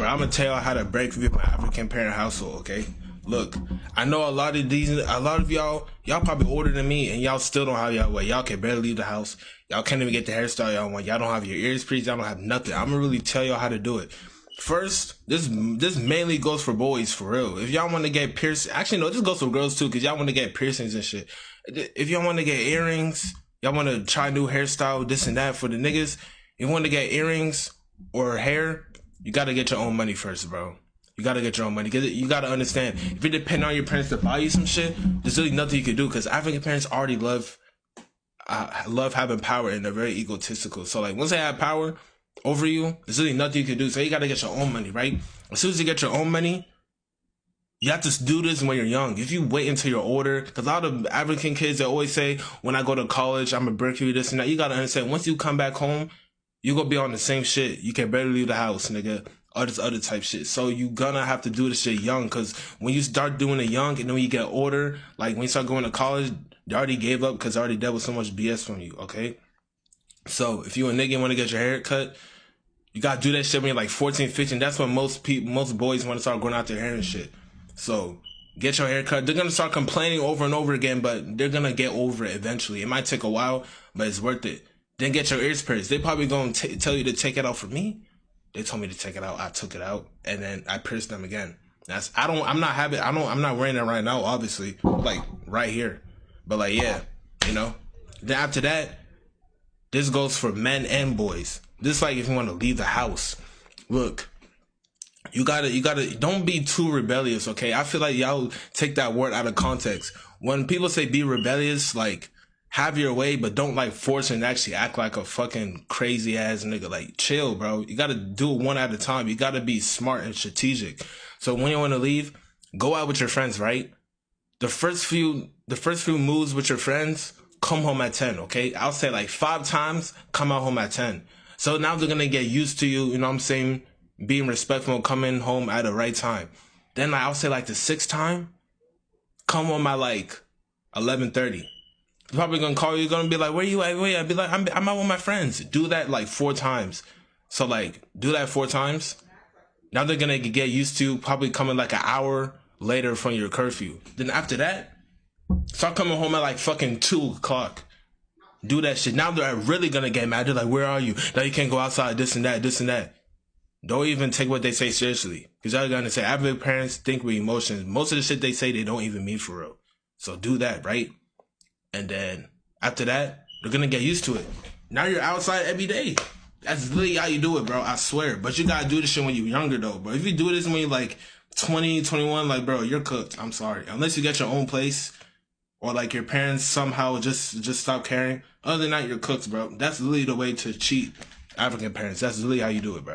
Bro, I'm gonna tell y'all how to break with my African parent household, okay? Look, I know a lot of y'all probably older than me, and y'all still don't have y'all way. Y'all can barely leave the house. Y'all can't even get the hairstyle y'all want. Y'all don't have your ears pierced. Y'all don't have nothing. I'm gonna really tell y'all how to do it. First, this mainly goes for boys, for real. If y'all want to get pierced, actually no, this goes for girls too, cause y'all want to get piercings and shit. If y'all want to get earrings, y'all want to try new hairstyle, this and that. For the niggas, if you want to get earrings or hair, you gotta get your own money first, bro. You gotta get your own money. Cause you gotta understand, if you depend on your parents to buy you some shit, there's really nothing you can do. Cause African parents already love having power, and they're very egotistical. So like, once they have power over you, there's really nothing you can do. So you gotta get your own money, right? As soon as you get your own money, you have to do this when you're young. If you wait until you're older, because a lot of African kids, they always say, when I go to college, I'm a brick you, this and that. You gotta understand, once you come back home, you gonna be on the same shit. You can barely leave the house, nigga. All this other type shit. So you gonna have to do this shit young, because when you start doing it young, and then when you get older, like when you start going to college, they already gave up because they already dealt with so much BS from you, okay? So if you a nigga and want to get your hair cut, you gotta do that shit when you're like 14, 15. That's when most boys want to start growing out their hair and shit. So get your hair cut. They're gonna start complaining over and over again, but they're gonna get over it eventually. It might take a while, but it's worth it. Then get your ears pierced. They probably gonna tell you to take it out. For me, they told me to take it out. I took it out, and then I pierced them again. I'm not wearing it right now, obviously, like right here. But like, yeah, you know. Then after that, this goes for men and boys. This like if you want to leave the house. Look, you gotta don't be too rebellious, okay? I feel like y'all take that word out of context. When people say be rebellious, like, have your way, but don't like force and actually act like a fucking crazy ass nigga. Like, chill, bro. You gotta do it one at a time. You gotta be smart and strategic. So when you want to leave, go out with your friends, right? The first few moves with your friends, come home at 10, okay? I'll say like 5 times, come out home at 10. So now they're gonna get used to you, you know what I'm saying? Being respectful, coming home at the right time. Then like, I'll say like the 6th time, come home at like 11:30. Probably gonna call you, gonna be like, where you at? Where you at? Be like, I'm out with my friends. Do that like 4 times. So like, do that 4 times. Now they're gonna get used to probably coming like an hour later from your curfew. Then after that, start coming home at like fucking 2 o'clock. Do that shit. Now they're really gonna get mad. They're like, where are you? Now you can't go outside, this and that, this and that. Don't even take what they say seriously. Because y'all gonna say, African parents think with emotions. Most of the shit they say, they don't even mean for real. So do that, right? And then after that, they're gonna get used to it. Now you're outside every day. That's literally how you do it, bro. I swear. But you gotta do this shit when you're younger, though, bro. If you do this when you're like 20, 21, like, bro, you're cooked. I'm sorry. Unless you get your own place, or like your parents somehow just stop caring. Other than that, you're cooked, bro. That's literally the way to cheat African parents. That's literally how you do it, bro.